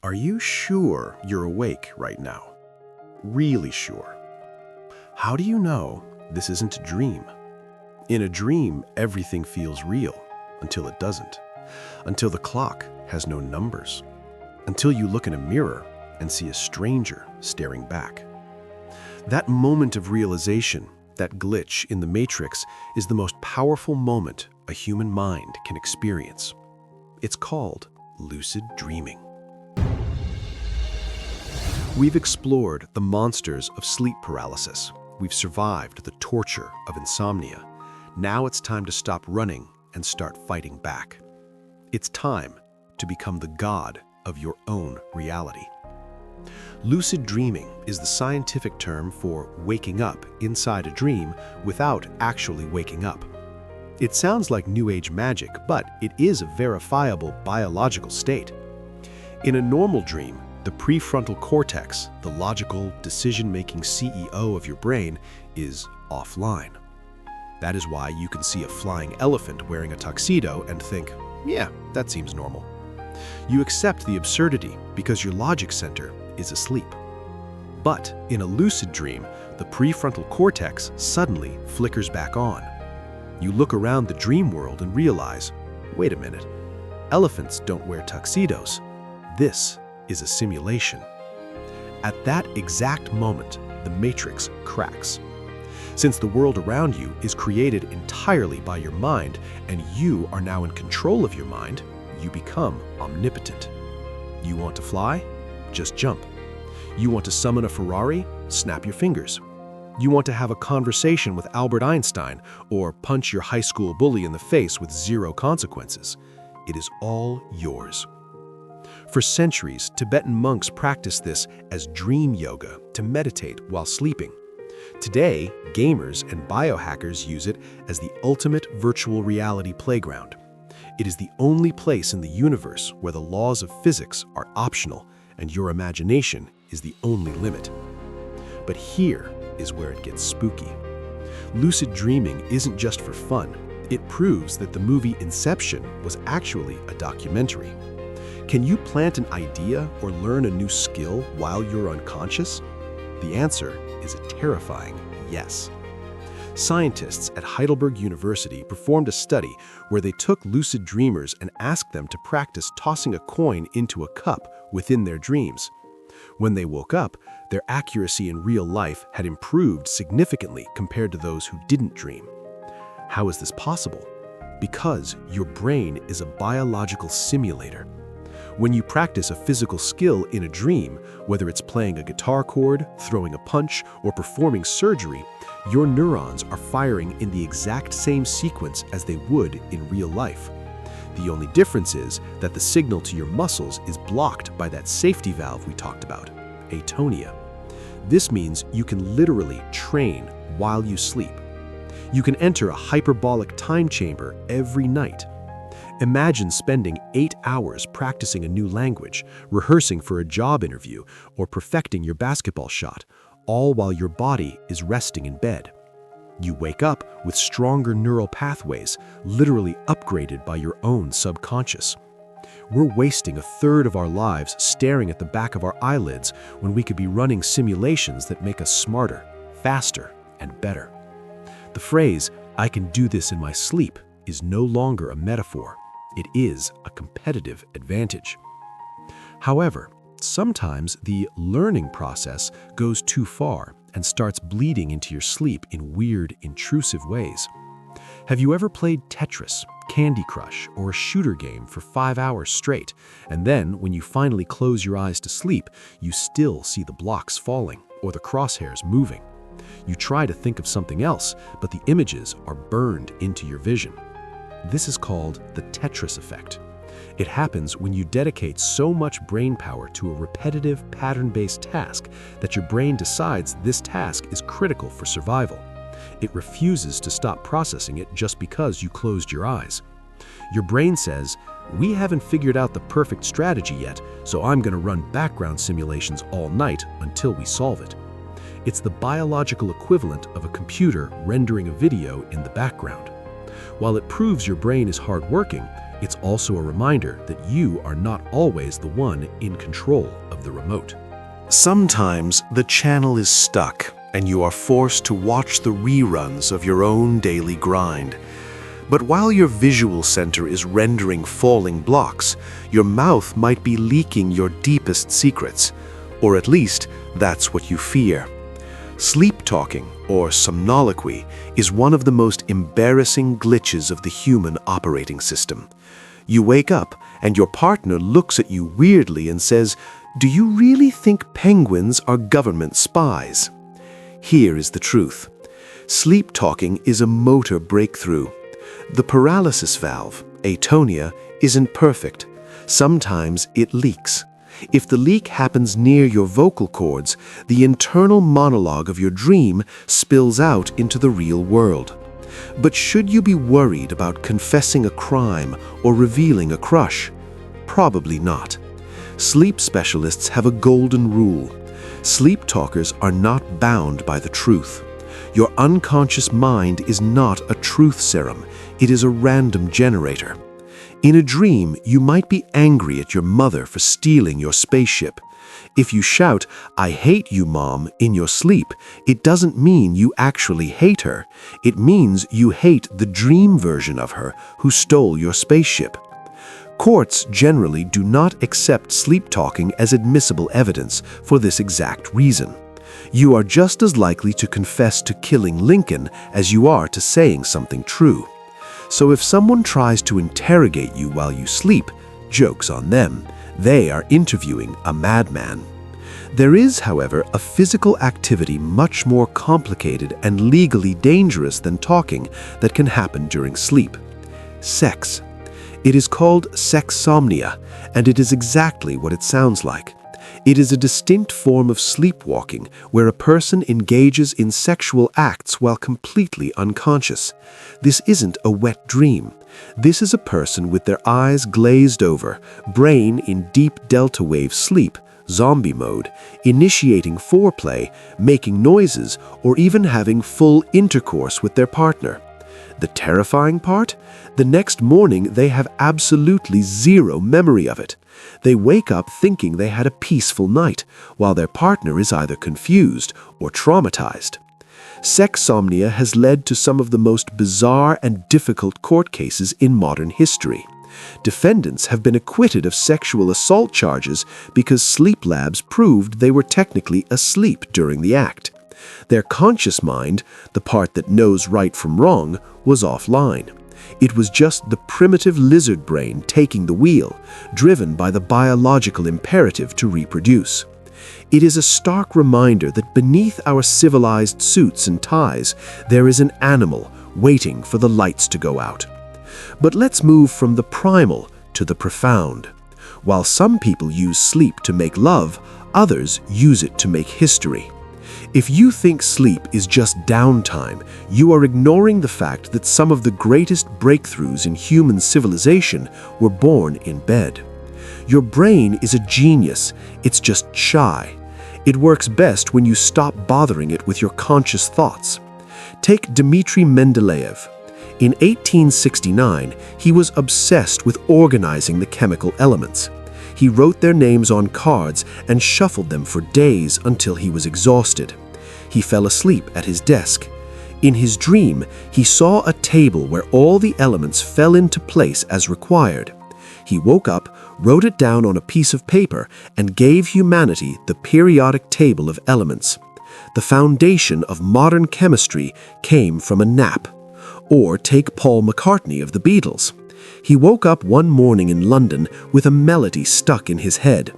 Are you sure you're awake right now? Really sure? How do you know this isn't a dream? In a dream, everything feels real until it doesn't. Until the clock has no numbers. Until you look in a mirror and see a stranger staring back. That moment of realization, that glitch in the matrix, is the most powerful moment a human mind can experience. It's called lucid dreaming. We've explored the monsters of sleep paralysis. We've survived the torture of insomnia. Now it's time to stop running and start fighting back. It's time to become the god of your own reality. Lucid dreaming is the scientific term for waking up inside a dream without actually waking up. It sounds like New Age magic, but it is a verifiable biological state. In a normal dream, the prefrontal cortex, the logical, decision-making CEO of your brain, is offline. That is why you can see a flying elephant wearing a tuxedo and think, yeah, that seems normal. You accept the absurdity because your logic center is asleep. But in a lucid dream, the prefrontal cortex suddenly flickers back on. You look around the dream world and realize, wait a minute, elephants don't wear tuxedos. This is a simulation. At that exact moment, the matrix cracks. Since the world around you is created entirely by your mind and you are now in control of your mind, you become omnipotent. You want to fly? Just jump. You want to summon a Ferrari? Snap your fingers. You want to have a conversation with Albert Einstein or punch your high school bully in the face with zero consequences. It is all yours. For centuries, Tibetan monks practiced this as dream yoga to meditate while sleeping. Today, gamers and biohackers use it as the ultimate virtual reality playground. It is the only place in the universe where the laws of physics are optional and your imagination is the only limit. But here is where it gets spooky. Lucid dreaming isn't just for fun. It proves that the movie Inception was actually a documentary. Can you plant an idea or learn a new skill while you're unconscious? The answer is a terrifying yes. Scientists at Heidelberg University performed a study where they took lucid dreamers and asked them to practice tossing a coin into a cup within their dreams. When they woke up, their accuracy in real life had improved significantly compared to those who didn't dream. How is this possible? Because your brain is a biological simulator. When you practice a physical skill in a dream, whether it's playing a guitar chord, throwing a punch, or performing surgery, your neurons are firing in the exact same sequence as they would in real life. The only difference is that the signal to your muscles is blocked by that safety valve we talked about, atonia. This means you can literally train while you sleep. You can enter a hyperbolic time chamber every night. Imagine spending 8 hours practicing a new language, rehearsing for a job interview, or perfecting your basketball shot, all while your body is resting in bed. You wake up with stronger neural pathways, literally upgraded by your own subconscious. We're wasting a third of our lives staring at the back of our eyelids when we could be running simulations that make us smarter, faster, and better. The phrase, "I can do this in my sleep," is no longer a metaphor. It is a competitive advantage. However, sometimes the learning process goes too far and starts bleeding into your sleep in weird, intrusive ways. Have you ever played Tetris, Candy Crush, or a shooter game for 5 hours straight, and then when you finally close your eyes to sleep, you still see the blocks falling or the crosshairs moving? You try to think of something else, but the images are burned into your vision. This is called the Tetris Effect. It happens when you dedicate so much brain power to a repetitive, pattern-based task that your brain decides this task is critical for survival. It refuses to stop processing it just because you closed your eyes. Your brain says, "We haven't figured out the perfect strategy yet, so I'm going to run background simulations all night until we solve it." It's the biological equivalent of a computer rendering a video in the background. While it proves your brain is hardworking, It's also a reminder that you are not always the one in control of the remote. Sometimes the channel is stuck, and you are forced to watch the reruns of your own daily grind. But while your visual center is rendering falling blocks, your mouth might be leaking your deepest secrets, or at least that's what you fear. Sleep talking, or somnoloquy, is one of the most embarrassing glitches of the human operating system. You wake up, and your partner looks at you weirdly and says, "Do you really think penguins are government spies?" Here is the truth. Sleep talking is a motor breakthrough. The paralysis valve, atonia, isn't perfect. Sometimes it leaks. If the leak happens near your vocal cords, the internal monologue of your dream spills out into the real world. But should you be worried about confessing a crime or revealing a crush? Probably not. Sleep specialists have a golden rule. Sleep talkers are not bound by the truth. Your unconscious mind is not a truth serum. It is a random generator. In a dream, you might be angry at your mother for stealing your spaceship. If you shout, "I hate you, Mom," in your sleep, it doesn't mean you actually hate her. It means you hate the dream version of her who stole your spaceship. Courts generally do not accept sleep talking as admissible evidence for this exact reason. You are just as likely to confess to killing Lincoln as you are to saying something true. So if someone tries to interrogate you while you sleep, joke's on them. They are interviewing a madman. There is, however, a physical activity much more complicated and legally dangerous than talking that can happen during sleep. Sex. It is called sexsomnia, and it is exactly what it sounds like. It is a distinct form of sleepwalking where a person engages in sexual acts while completely unconscious. This isn't a wet dream. This is a person with their eyes glazed over, brain in deep delta wave sleep, zombie mode, initiating foreplay, making noises, or even having full intercourse with their partner. The terrifying part? The next morning they have absolutely zero memory of it. They wake up thinking they had a peaceful night, while their partner is either confused or traumatized. Sexsomnia has led to some of the most bizarre and difficult court cases in modern history. Defendants have been acquitted of sexual assault charges because sleep labs proved they were technically asleep during the act. Their conscious mind, the part that knows right from wrong, was offline. It was just the primitive lizard brain taking the wheel, driven by the biological imperative to reproduce. It is a stark reminder that beneath our civilized suits and ties, there is an animal waiting for the lights to go out. But let's move from the primal to the profound. While some people use sleep to make love, others use it to make history. If you think sleep is just downtime, you are ignoring the fact that some of the greatest breakthroughs in human civilization were born in bed. Your brain is a genius, it's just shy. It works best when you stop bothering it with your conscious thoughts. Take Dmitri Mendeleev. In 1869, he was obsessed with organizing the chemical elements. He wrote their names on cards and shuffled them for days until he was exhausted. He fell asleep at his desk. In his dream, he saw a table where all the elements fell into place as required. He woke up, wrote it down on a piece of paper, and gave humanity the periodic table of elements. The foundation of modern chemistry came from a nap. Or take Paul McCartney of the Beatles. He woke up one morning in London with a melody stuck in his head.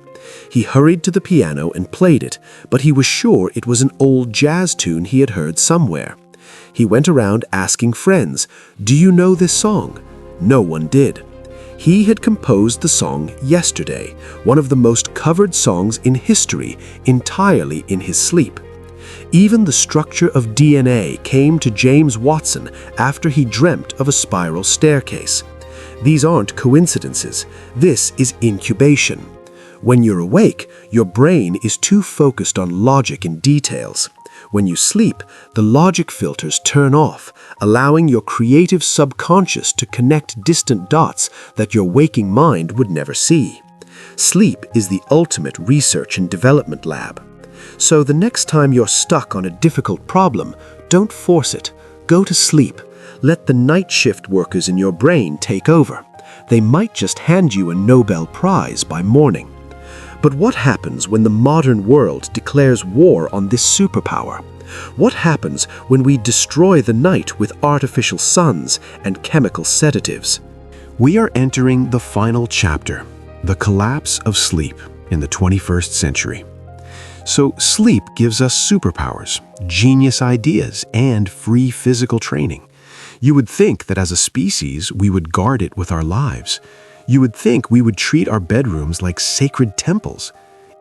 He hurried to the piano and played it, but he was sure it was an old jazz tune he had heard somewhere. He went around asking friends, "Do you know this song?" No one did. He had composed the song yesterday, one of the most covered songs in history, entirely in his sleep. Even the structure of DNA came to James Watson after he dreamt of a spiral staircase. These aren't coincidences. This is incubation. When you're awake, your brain is too focused on logic and details. When you sleep, the logic filters turn off, allowing your creative subconscious to connect distant dots that your waking mind would never see. Sleep is the ultimate research and development lab. So the next time you're stuck on a difficult problem, don't force it. Go to sleep. Let the night shift workers in your brain take over. They might just hand you a Nobel Prize by morning. But what happens when the modern world declares war on this superpower? What happens when we destroy the night with artificial suns and chemical sedatives? We are entering the final chapter, the collapse of sleep in the 21st century. So sleep gives us superpowers, genius ideas, and free physical training. You would think that as a species, we would guard it with our lives. You would think we would treat our bedrooms like sacred temples.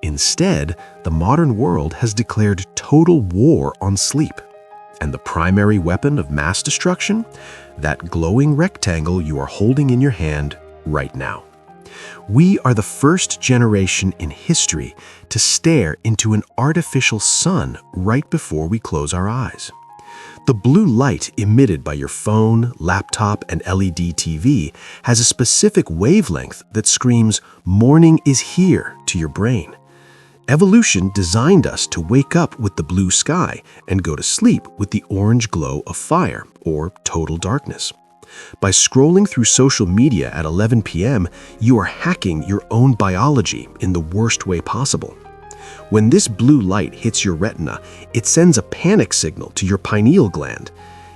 Instead, the modern world has declared total war on sleep. And the primary weapon of mass destruction? That glowing rectangle you are holding in your hand right now. We are the first generation in history to stare into an artificial sun right before we close our eyes. The blue light emitted by your phone, laptop, and LED TV has a specific wavelength that screams, "Morning is here," to your brain. Evolution designed us to wake up with the blue sky and go to sleep with the orange glow of fire, or total darkness. By scrolling through social media at 11 p.m., you are hacking your own biology in the worst way possible. When this blue light hits your retina, it sends a panic signal to your pineal gland.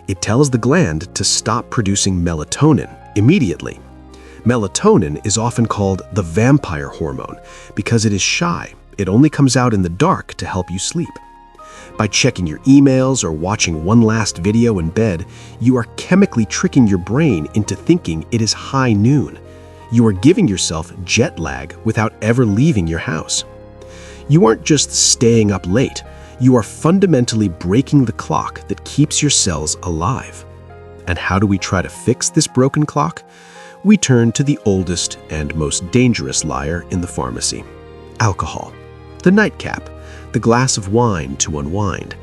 It tells the gland to stop producing melatonin immediately. Melatonin is often called the vampire hormone because it is shy. It only comes out in the dark to help you sleep. By checking your emails or watching one last video in bed, you are chemically tricking your brain into thinking it is high noon. You are giving yourself jet lag without ever leaving your house. You aren't just staying up late, you are fundamentally breaking the clock that keeps your cells alive. And how do we try to fix this broken clock? We turn to the oldest and most dangerous liar in the pharmacy: alcohol. The nightcap, the glass of wine to unwind.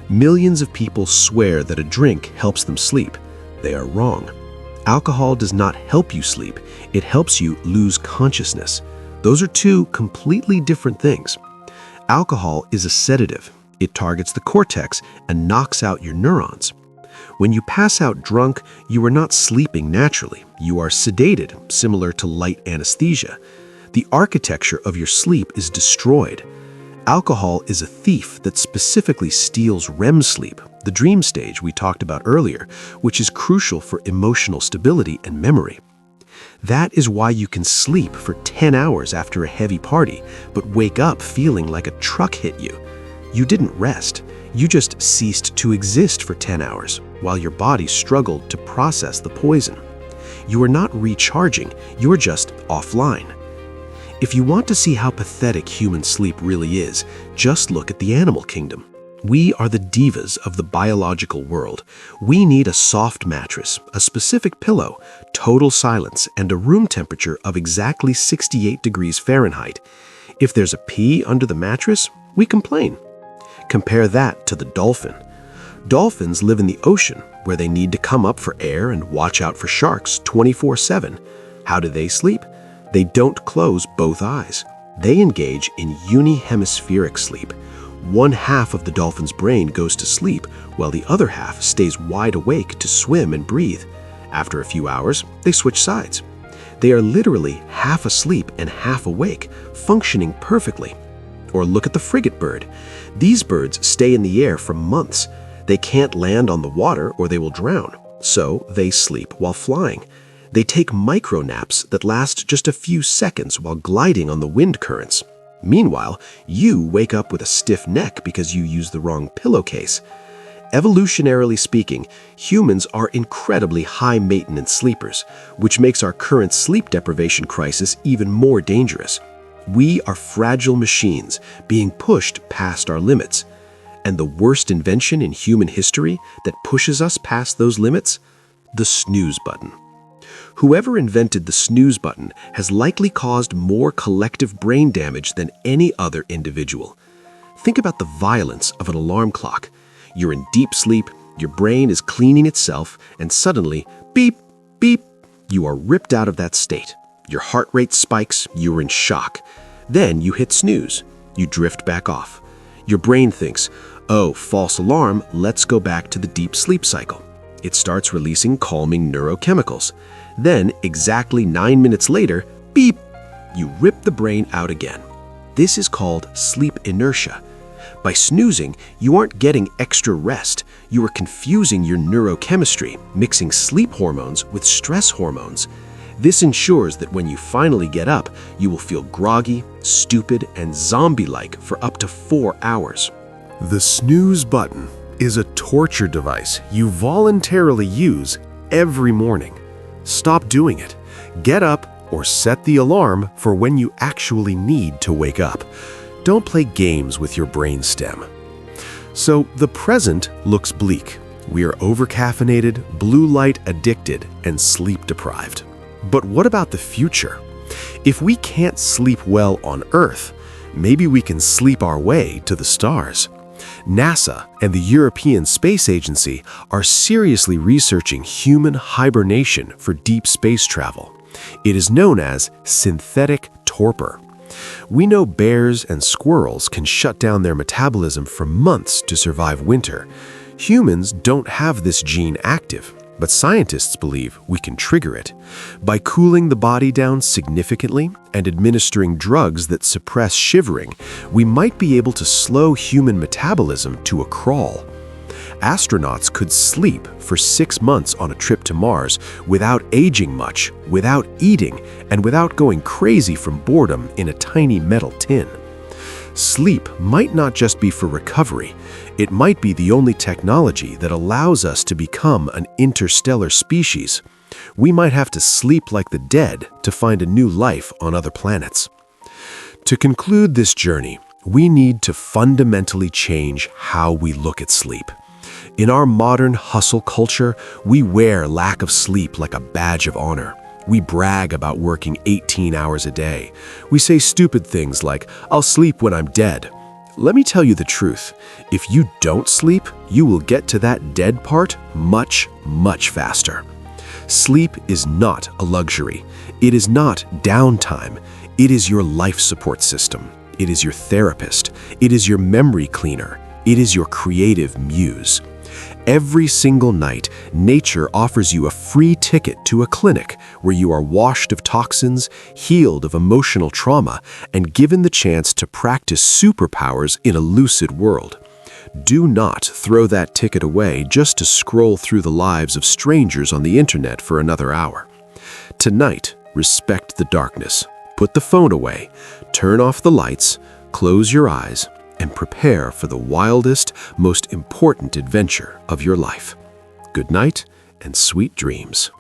Millions of people swear that a drink helps them sleep. They are wrong. Alcohol does not help you sleep, it helps you lose consciousness. Those are two completely different things. Alcohol is a sedative. It targets the cortex and knocks out your neurons. When you pass out drunk, you are not sleeping naturally. You are sedated, similar to light anesthesia. The architecture of your sleep is destroyed. Alcohol is a thief that specifically steals REM sleep, the dream stage we talked about earlier, which is crucial for emotional stability and memory. That is why you can sleep for 10 hours after a heavy party, but wake up feeling like a truck hit you. You didn't rest. You just ceased to exist for 10 hours, while your body struggled to process the poison. You are not recharging, you're just offline. If you want to see how pathetic human sleep really is, just look at the animal kingdom. We are the divas of the biological world. We need a soft mattress, a specific pillow, total silence, and a room temperature of exactly 68 degrees Fahrenheit. If there's a pea under the mattress, we complain. Compare that to the dolphin. Dolphins live in the ocean, where they need to come up for air and watch out for sharks 24/7. How do they sleep? They don't close both eyes. They engage in unihemispheric sleep. One half of the dolphin's brain goes to sleep, while the other half stays wide awake to swim and breathe. After a few hours, they switch sides. They are literally half asleep and half awake, functioning perfectly. Or look at the frigate bird. These birds stay in the air for months. They can't land on the water or they will drown, so they sleep while flying. They take micro naps that last just a few seconds while gliding on the wind currents. Meanwhile, you wake up with a stiff neck because you used the wrong pillowcase. Evolutionarily speaking, humans are incredibly high-maintenance sleepers, which makes our current sleep deprivation crisis even more dangerous. We are fragile machines being pushed past our limits. And the worst invention in human history that pushes us past those limits? The snooze button. Whoever invented the snooze button has likely caused more collective brain damage than any other individual. Think about the violence of an alarm clock. You're in deep sleep, your brain is cleaning itself, and suddenly, beep, beep, you are ripped out of that state. Your heart rate spikes, you're in shock. Then you hit snooze. You drift back off. Your brain thinks, oh, false alarm, let's go back to the deep sleep cycle. It starts releasing calming neurochemicals. Then, exactly 9 minutes later, beep, you rip the brain out again. This is called sleep inertia. By snoozing, you aren't getting extra rest. You are confusing your neurochemistry, mixing sleep hormones with stress hormones. This ensures that when you finally get up, you will feel groggy, stupid, and zombie-like for up to 4 hours. The snooze button is a torture device you voluntarily use every morning. Stop doing it. Get up or set the alarm for when you actually need to wake up. Don't play games with your brainstem. So the present looks bleak. We are overcaffeinated, blue light addicted, and sleep deprived. But what about the future? If we can't sleep well on Earth, maybe we can sleep our way to the stars. NASA and the European Space Agency are seriously researching human hibernation for deep space travel. It is known as synthetic torpor. We know bears and squirrels can shut down their metabolism for months to survive winter. Humans don't have this gene active, but scientists believe we can trigger it. By cooling the body down significantly and administering drugs that suppress shivering, we might be able to slow human metabolism to a crawl. Astronauts could sleep for 6 months on a trip to Mars without aging much, without eating, and without going crazy from boredom in a tiny metal tin. Sleep might not just be for recovery. It might be the only technology that allows us to become an interstellar species. We might have to sleep like the dead to find a new life on other planets. To conclude this journey, we need to fundamentally change how we look at sleep. In our modern hustle culture, we wear lack of sleep like a badge of honor. We brag about working 18 hours a day. We say stupid things like, "I'll sleep when I'm dead." Let me tell you the truth. If you don't sleep, you will get to that dead part much, much faster. Sleep is not a luxury. It is not downtime. It is your life support system. It is your therapist. It is your memory cleaner. It is your creative muse. Every single night, nature offers you a free ticket to a clinic where you are washed of toxins, healed of emotional trauma, and given the chance to practice superpowers in a lucid world. Do not throw that ticket away just to scroll through the lives of strangers on the internet for another hour. Tonight, respect the darkness. Put the phone away, turn off the lights, close your eyes, and prepare for the wildest, most important adventure of your life. Good night and sweet dreams.